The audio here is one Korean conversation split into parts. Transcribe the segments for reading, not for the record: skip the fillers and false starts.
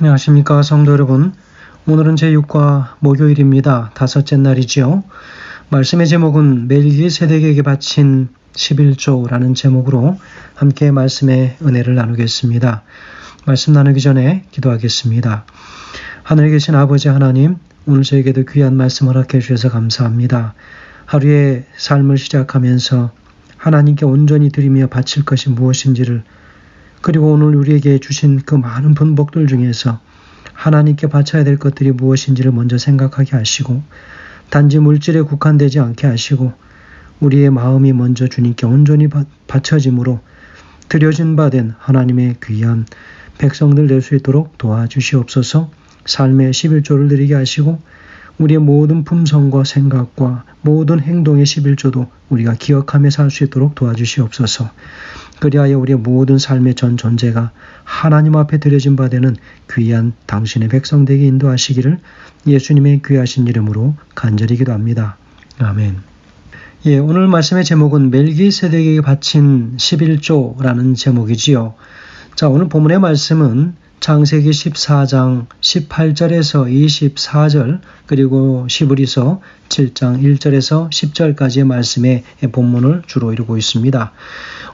안녕하십니까 성도 여러분. 오늘은 제6과 목요일입니다. 다섯째 날이지요. 말씀의 제목은 멜기세덱에게 바친 11조라는 제목으로 함께 말씀의 은혜를 나누겠습니다. 말씀 나누기 전에 기도하겠습니다. 하늘에 계신 아버지 하나님, 오늘 저에게도 귀한 말씀 허락해 주셔서 감사합니다. 하루의 삶을 시작하면서 하나님께 온전히 드리며 바칠 것이 무엇인지를, 그리고 오늘 우리에게 주신 그 많은 분복들 중에서 하나님께 바쳐야 될 것들이 무엇인지를 먼저 생각하게 하시고, 단지 물질에 국한되지 않게 하시고, 우리의 마음이 먼저 주님께 온전히 바쳐짐으로 드려진 바 된 하나님의 귀한 백성들 될 수 있도록 도와주시옵소서. 삶의 11조를 드리게 하시고, 우리의 모든 품성과 생각과 모든 행동의 11조도 우리가 기억하며 살 수 있도록 도와주시옵소서. 그리하여 우리의 모든 삶의 전 존재가 하나님 앞에 드려진 바 되는 귀한 당신의 백성되게 인도하시기를 예수님의 귀하신 이름으로 간절히 기도합니다. 아멘. 오늘 말씀의 제목은 멜기세덱에게 바친 11조라는 제목이지요. 자, 오늘 본문의 말씀은 창세기 14장 18절에서 24절, 그리고 시브리서 7장 1절에서 10절까지의 말씀의 본문을 주로 이루고 있습니다.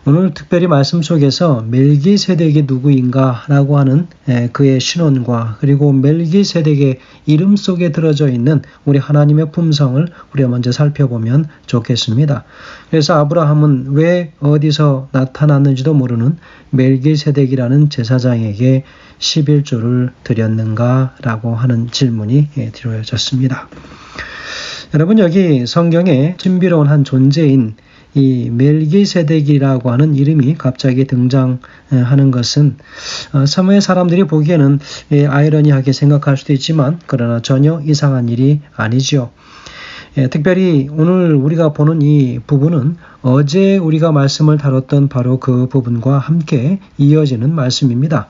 오늘 특별히 말씀 속에서 멜기세덱이 누구인가 라고 하는 그의 신원과, 그리고 멜기세덱의 이름 속에 들어져 있는 우리 하나님의 품성을 우리가 먼저 살펴보면 좋겠습니다. 그래서 아브라함은 왜 어디서 나타났는지도 모르는 멜기세덱이라는 제사장에게 11조를 드렸는가 라고 하는 질문이 드려졌습니다. 여러분, 여기 성경에 신비로운 한 존재인 이 멜기세덱이라고 하는 이름이 갑자기 등장하는 것은 사무의 사람들이 보기에는 아이러니하게 생각할 수도 있지만, 그러나 전혀 이상한 일이 아니죠. 특별히 오늘 우리가 보는 이 부분은 어제 우리가 말씀을 다뤘던 바로 그 부분과 함께 이어지는 말씀입니다.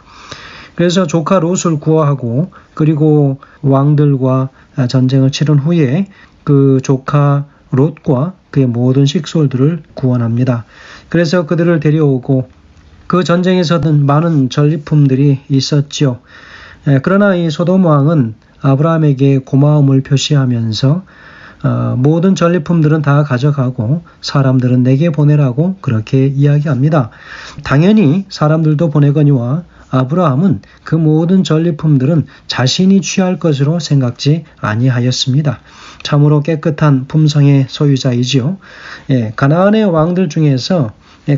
그래서 조카 롯을 구하고, 그리고 왕들과 전쟁을 치른 후에 그 조카 롯과 그의 모든 식솔들을 구원합니다. 그래서 그들을 데려오고, 그 전쟁에서는 많은 전리품들이 있었죠. 그러나 이 소돔 왕은 아브라함에게 고마움을 표시하면서 모든 전리품들은 다 가져가고 사람들은 내게 보내라고 그렇게 이야기합니다. 당연히 사람들도 보내거니와 아브라함은 그 모든 전리품들은 자신이 취할 것으로 생각지 아니하였습니다. 참으로 깨끗한 품성의 소유자이지요. 가나안의 왕들 중에서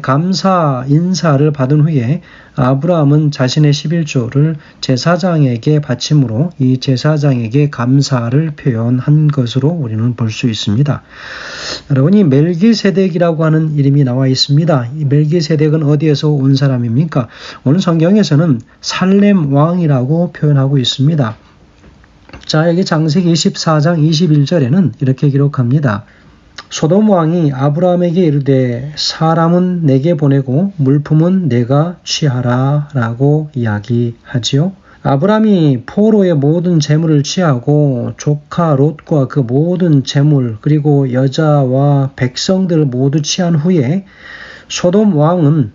감사 인사를 받은 후에 아브라함은 자신의 11조를 제사장에게 바침으로 이 제사장에게 감사를 표현한 것으로 우리는 볼 수 있습니다. 여러분이 멜기세덱이라고 하는 이름이 나와 있습니다. 이 멜기세덱은 어디에서 온 사람입니까? 오늘 성경에서는 살렘 왕이라고 표현하고 있습니다. 자, 여기 창세기 24장 21절에는 이렇게 기록합니다. 소돔 왕이 아브라함에게 이르되 사람은 내게 보내고 물품은 내가 취하라 라고 이야기하지요. 아브라함이 포로의 모든 재물을 취하고 조카 롯과 그 모든 재물, 그리고 여자와 백성들을 모두 취한 후에 소돔 왕은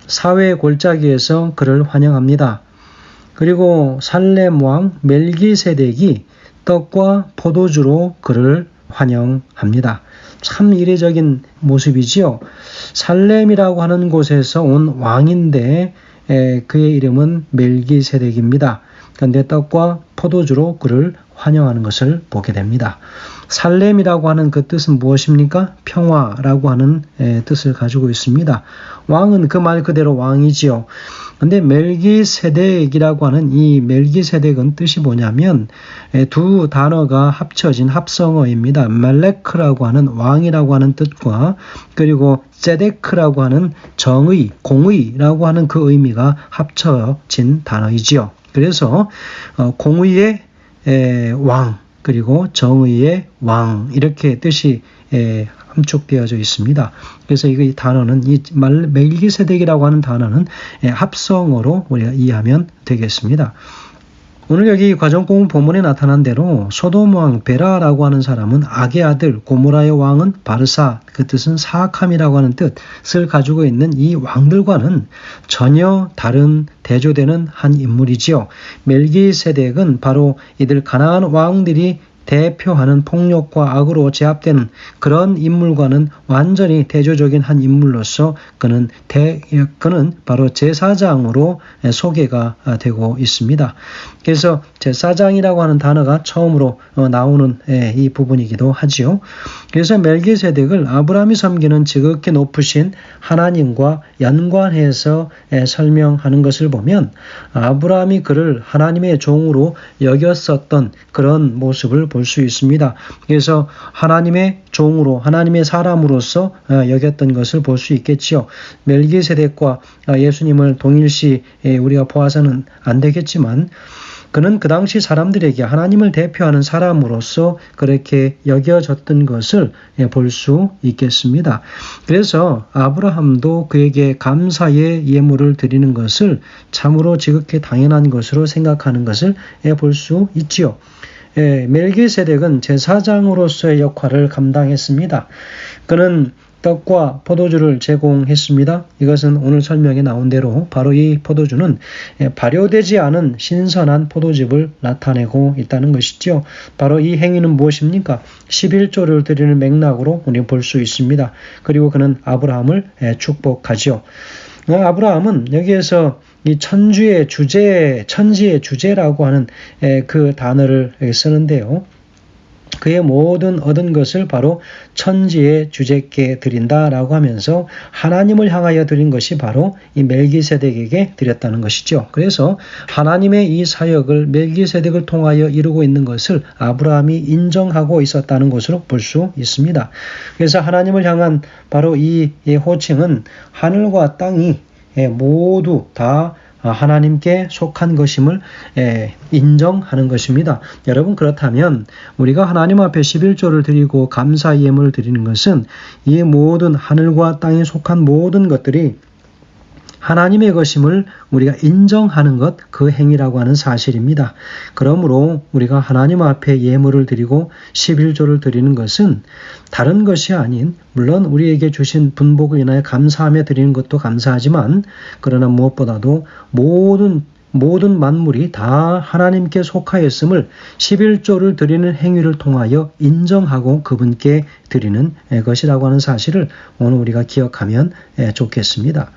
사회의 골짜기에서 그를 환영합니다. 그리고 살렘 왕 멜기세덱이 떡과 포도주로 그를 환영합니다. 참 이례적인 모습이지요. 살렘이라고 하는 곳에서 온 왕인데 그의 이름은 멜기세덱입니다. 그런데 떡과 포도주로 그를 환영하는 것을 보게 됩니다. 살렘이라고 하는 그 뜻은 무엇입니까? 평화라고 하는 뜻을 가지고 있습니다. 왕은 그 말 그대로 왕이지요. 근데 멜기세덱이라고 하는 이 멜기세덱은 뜻이 뭐냐면 두 단어가 합쳐진 합성어입니다. 멜레크라고 하는 왕이라고 하는 뜻과, 그리고 세데크라고 하는 정의, 공의라고 하는 그 의미가 합쳐진 단어이지요. 그래서 공의의 왕, 그리고 정의의 왕, 이렇게 뜻이 함축되어져 있습니다. 그래서 이 단어는, 이 멜기세덱이라고 하는 단어는 합성어로 우리가 이해하면 되겠습니다. 오늘 여기 과정공부 본문에 나타난 대로 소돔 왕 베라라고 하는 사람은 악의 아들, 고모라의 왕은 바르사, 그 뜻은 사악함이라고 하는 뜻을 가지고 있는 이 왕들과는 전혀 다른 대조되는 한 인물이지요. 멜기세덱은 바로 이들 가나안 왕들이 대표하는 폭력과 악으로 제압되는 그런 인물과는 완전히 대조적인 한 인물로서 그는 바로 제사장으로 소개가 되고 있습니다. 그래서 제사장이라고 하는 단어가 처음으로 나오는 이 부분이기도 하지요. 그래서 멜기세덱을 아브라함이 섬기는 지극히 높으신 하나님과 연관해서 설명하는 것을 보면 아브라함이 그를 하나님의 종으로 여겼었던 그런 모습을 볼 수 있습니다. 그래서 하나님의 종으로 하나님의 사람으로서 여겼던 것을 볼 수 있겠지요. 멜기세덱과 예수님을 동일시 우리가 보아서는 안 되겠지만 그는 그 당시 사람들에게 하나님을 대표하는 사람으로서 그렇게 여겨졌던 것을 볼 수 있겠습니다. 그래서 아브라함도 그에게 감사의 예물을 드리는 것을 참으로 지극히 당연한 것으로 생각하는 것을 볼 수 있지요. 멜기세덱은 제사장으로서의 역할을 감당했습니다. 그는 떡과 포도주를 제공했습니다. 이것은 오늘 설명에 나온 대로 바로 이 포도주는 발효되지 않은 신선한 포도즙을 나타내고 있다는 것이죠. 바로 이 행위는 무엇입니까? 11조를 드리는 맥락으로 우리 볼 수 있습니다. 그리고 그는 아브라함을 축복하죠. 아브라함은 여기에서 이 천지의 주제라고 하는 그 단어를 쓰는데요. 그의 모든 얻은 것을 바로 천지의 주제께 드린다라고 하면서 하나님을 향하여 드린 것이 바로 이 멜기세덱에게 드렸다는 것이죠. 그래서 하나님의 이 사역을 멜기세덱을 통하여 이루고 있는 것을 아브라함이 인정하고 있었다는 것으로 볼 수 있습니다. 그래서 하나님을 향한 바로 이 호칭은 하늘과 땅이 모두 다 하나님께 속한 것임을 인정하는 것입니다. 여러분, 그렇다면 우리가 하나님 앞에 11조를 드리고 감사 예물을 드리는 것은 이 모든 하늘과 땅에 속한 모든 것들이 하나님의 것임을 우리가 인정하는 것, 그 행위라고 하는 사실입니다. 그러므로 우리가 하나님 앞에 예물을 드리고 11조를 드리는 것은 다른 것이 아닌, 물론 우리에게 주신 분복을 인하여 감사하며 드리는 것도 감사하지만, 그러나 무엇보다도 모든 만물이 다 하나님께 속하였음을 11조를 드리는 행위를 통하여 인정하고 그분께 드리는 것이라고 하는 사실을 오늘 우리가 기억하면 좋겠습니다.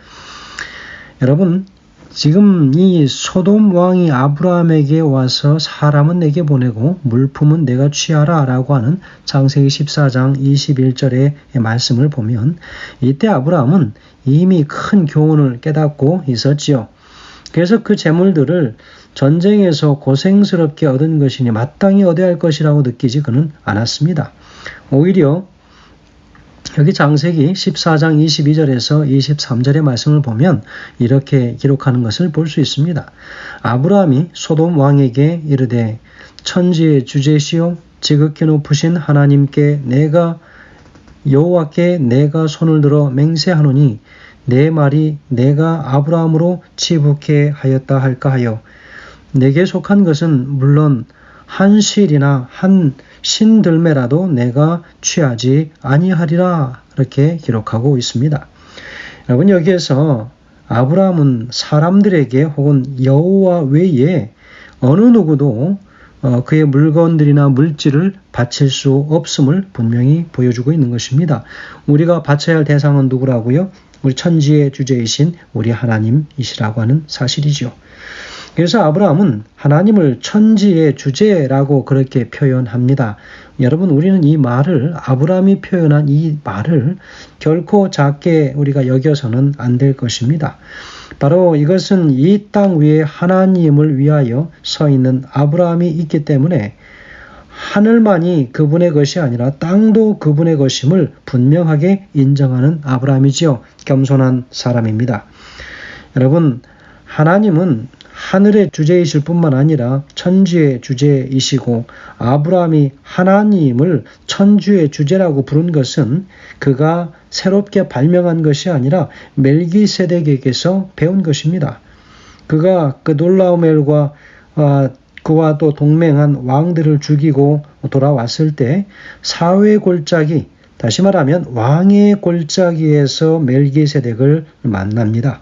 여러분, 지금 이 소돔 왕이 아브라함에게 와서 사람은 내게 보내고 물품은 내가 취하라 라고 하는 창세기 14장 21절의 말씀을 보면 이때 아브라함은 이미 큰 교훈을 깨닫고 있었지요. 그래서 그 재물들을 전쟁에서 고생스럽게 얻은 것이니 마땅히 얻어야 할 것이라고 느끼지 그는 않았습니다. 오히려 여기 창세기 14장 22절에서 23절의 말씀을 보면 이렇게 기록하는 것을 볼 수 있습니다. 아브라함이 소돔 왕에게 이르되 천지의 주제시요 지극히 높으신 하나님께 여호와께 내가 손을 들어 맹세하노니 내 말이 내가 아브라함으로 치북해 하였다 할까 하여 내게 속한 것은 물론 한 실이나 한 신들매라도 내가 취하지 아니하리라, 이렇게 기록하고 있습니다. 여러분, 여기에서 아브라함은 사람들에게 혹은 여호와 외에 어느 누구도 그의 물건들이나 물질을 바칠 수 없음을 분명히 보여주고 있는 것입니다. 우리가 바쳐야 할 대상은 누구라고요? 우리 천지의 주제이신 우리 하나님이시라고 하는 사실이죠. 그래서 아브라함은 하나님을 천지의 주제라고 그렇게 표현합니다. 여러분, 우리는 이 말을, 아브라함이 표현한 이 말을 결코 작게 우리가 여겨서는 안 될 것입니다. 바로 이것은 이 땅 위에 하나님을 위하여 서 있는 아브라함이 있기 때문에 하늘만이 그분의 것이 아니라 땅도 그분의 것임을 분명하게 인정하는 아브라함이지요. 겸손한 사람입니다. 여러분, 하나님은 하늘의 주제이실 뿐만 아니라 천지의 주제이시고, 아브라함이 하나님을 천주의 주제라고 부른 것은 그가 새롭게 발명한 것이 아니라 멜기세덱에게서 배운 것입니다. 그가 그 놀라운 일과 그와 또 동맹한 왕들을 죽이고 돌아왔을 때 사회의 골짜기, 다시 말하면 왕의 골짜기에서 멜기세덱을 만납니다.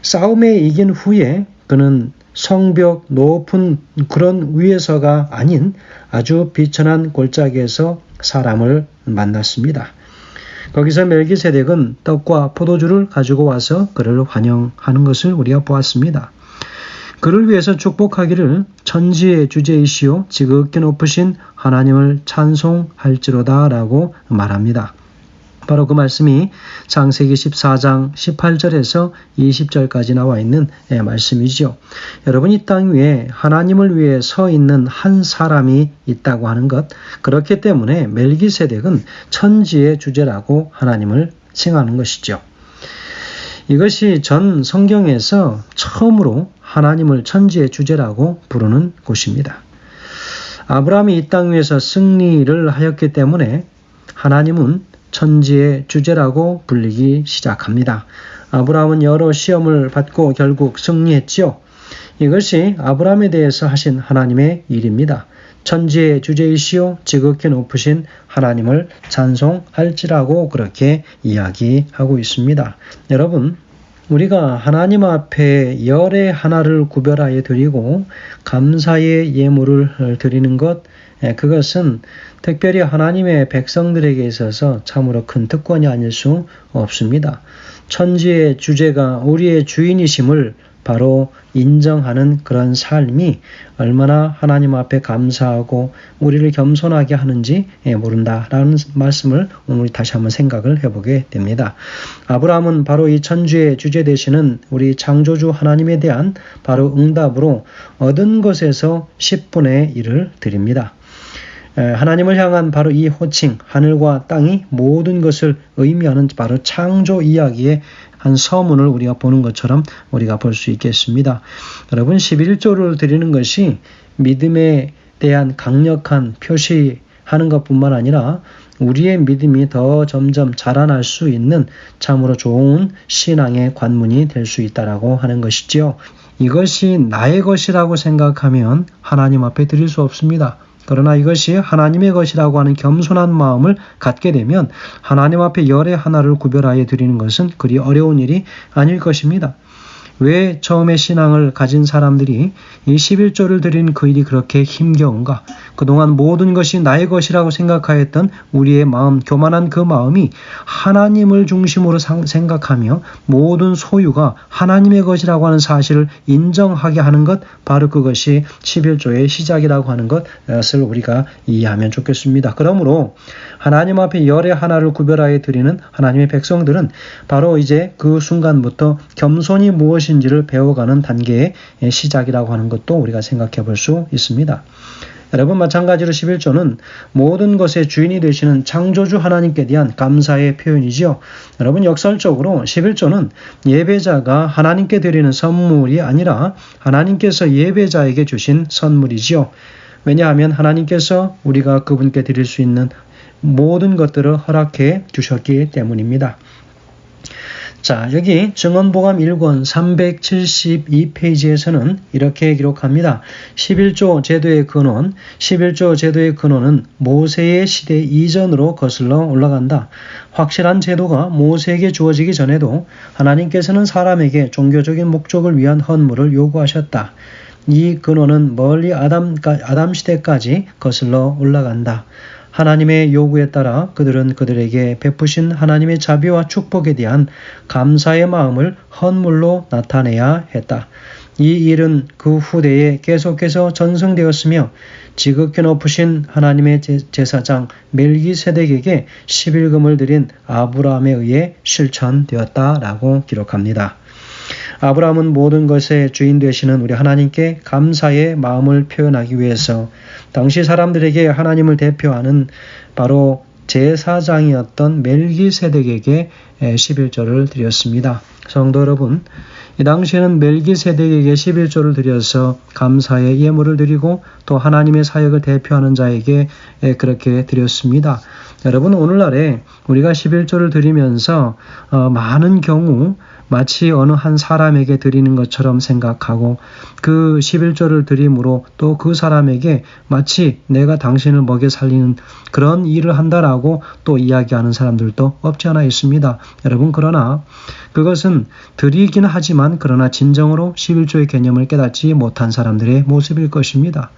싸움에 이긴 후에 그는 성벽 높은 그런 위에서가 아닌 아주 비천한 골짜기에서 사람을 만났습니다. 거기서 멜기세덱은 떡과 포도주를 가지고 와서 그를 환영하는 것을 우리가 보았습니다. 그를 위해서 축복하기를 천지의 주제이시오 지극히 높으신 하나님을 찬송할지로다 라고 말합니다. 바로 그 말씀이 창세기 14장 18절에서 20절까지 나와 있는 말씀이죠. 여러분, 이 땅 위에 하나님을 위해 서 있는 한 사람이 있다고 하는 것, 그렇기 때문에 멜기세덱은 천지의 주제라고 하나님을 칭하는 것이죠. 이것이 전 성경에서 처음으로 하나님을 천지의 주제라고 부르는 곳입니다. 아브라함이 이 땅 위에서 승리를 하였기 때문에 하나님은 천지의 주제라고 불리기 시작합니다. 아브라함은 여러 시험을 받고 결국 승리했지요. 이것이 아브라함에 대해서 하신 하나님의 일입니다. 천지의 주제이시오 지극히 높으신 하나님을 찬송할지라고 그렇게 이야기하고 있습니다. 여러분, 우리가 하나님 앞에 열의 하나를 구별하여 드리고 감사의 예물을 드리는 것, 그것은 특별히 하나님의 백성들에게 있어서 참으로 큰 특권이 아닐 수 없습니다. 천지의 주제가 우리의 주인이심을 바로 인정하는 그런 삶이 얼마나 하나님 앞에 감사하고 우리를 겸손하게 하는지 모른다라는 말씀을 오늘 다시 한번 생각을 해보게 됩니다. 아브라함은 바로 이 천지의 주제 되시는 우리 창조주 하나님에 대한 바로 응답으로 얻은 것에서 10분의 1을 드립니다. 하나님을 향한 바로 이 호칭, 하늘과 땅이 모든 것을 의미하는 바로 창조 이야기의 한 서문을 우리가 보는 것처럼 우리가 볼 수 있겠습니다. 여러분, 11조를 드리는 것이 믿음에 대한 강력한 표시하는 것뿐만 아니라 우리의 믿음이 더 점점 자라날 수 있는 참으로 좋은 신앙의 관문이 될 수 있다라고 하는 것이지요. 이것이 나의 것이라고 생각하면 하나님 앞에 드릴 수 없습니다. 그러나 이것이 하나님의 것이라고 하는 겸손한 마음을 갖게 되면 하나님 앞에 열의 하나를 구별하여 드리는 것은 그리 어려운 일이 아닐 것입니다. 왜 처음에 신앙을 가진 사람들이 이 11조를 드리는 그 일이 그렇게 힘겨운가? 그동안 모든 것이 나의 것이라고 생각하였던 우리의 마음, 교만한 그 마음이 하나님을 중심으로 생각하며 모든 소유가 하나님의 것이라고 하는 사실을 인정하게 하는 것, 바로 그것이 11조의 시작이라고 하는 것을 우리가 이해하면 좋겠습니다. 그러므로 하나님 앞에 열의 하나를 구별하여 드리는 하나님의 백성들은 바로 이제 그 순간부터 겸손이 무엇인지를 배워가는 단계의 시작이라고 하는 것도 우리가 생각해 볼 수 있습니다. 여러분, 마찬가지로 11조는 모든 것의 주인이 되시는 창조주 하나님께 대한 감사의 표현이지요. 여러분, 역설적으로 11조는 예배자가 하나님께 드리는 선물이 아니라 하나님께서 예배자에게 주신 선물이지요. 왜냐하면 하나님께서 우리가 그분께 드릴 수 있는 모든 것들을 허락해 주셨기 때문입니다. 자, 여기 증언보감 1권 372페이지에서는 이렇게 기록합니다. 11조 제도의 근원, 11조 제도의 근원은 모세의 시대 이전으로 거슬러 올라간다. 확실한 제도가 모세에게 주어지기 전에도 하나님께서는 사람에게 종교적인 목적을 위한 헌물을 요구하셨다. 이 근원은 멀리 아담 시대까지 거슬러 올라간다. 하나님의 요구에 따라 그들은 그들에게 베푸신 하나님의 자비와 축복에 대한 감사의 마음을 헌물로 나타내야 했다. 이 일은 그 후대에 계속해서 전승되었으며 지극히 높으신 하나님의 제사장 멜기세덱에게 11금을 드린 아브라함에 의해 실천되었다라고 기록합니다. 아브라함은 모든 것의 주인 되시는 우리 하나님께 감사의 마음을 표현하기 위해서 당시 사람들에게 하나님을 대표하는 바로 제사장이었던 멜기세덱에게 11조를 드렸습니다. 성도 여러분, 이 당시에는 멜기세덱에게 11조를 드려서 감사의 예물을 드리고 또 하나님의 사역을 대표하는 자에게 그렇게 드렸습니다. 여러분, 오늘날에 우리가 11조를 드리면서 많은 경우 마치 어느 한 사람에게 드리는 것처럼 생각하고 그 11조를 드림으로 또 그 사람에게 마치 내가 당신을 먹여 살리는 그런 일을 한다라고 또 이야기하는 사람들도 없지 않아 있습니다. 여러분, 그러나 그것은 드리긴 하지만 그러나 진정으로 11조의 개념을 깨닫지 못한 사람들의 모습일 것입니다.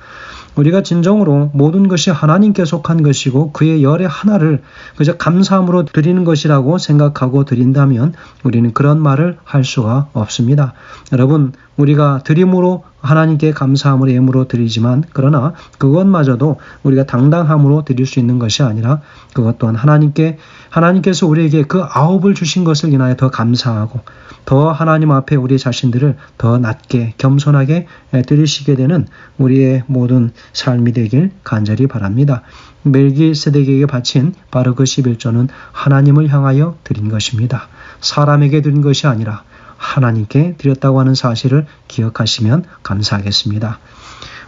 우리가 진정으로 모든 것이 하나님께 속한 것이고 그의 열의 하나를 그저 감사함으로 드리는 것이라고 생각하고 드린다면 우리는 그런 말을 할 수가 없습니다. 여러분, 우리가 드림으로 하나님께 감사함으로 예물로 드리지만 그러나 그것마저도 우리가 당당함으로 드릴 수 있는 것이 아니라 그것 또한 하나님께서 우리에게 그 아홉을 주신 것을 인하여 더 감사하고 더 하나님 앞에 우리 자신들을 더 낮게 겸손하게 드리시게 되는 우리의 모든 삶이 되길 간절히 바랍니다. 멜기세덱에게 바친 바로 그 11조는 하나님을 향하여 드린 것입니다. 사람에게 드린 것이 아니라 하나님께 드렸다고 하는 사실을 기억하시면 감사하겠습니다.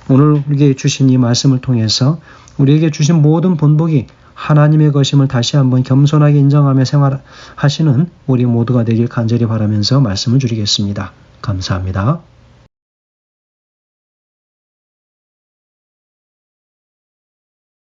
오늘 우리에게 주신 이 말씀을 통해서 우리에게 주신 모든 본복이 하나님의 것임을 다시 한번 겸손하게 인정하며 생활하시는 우리 모두가 되길 간절히 바라면서 말씀을 드리겠습니다. 감사합니다.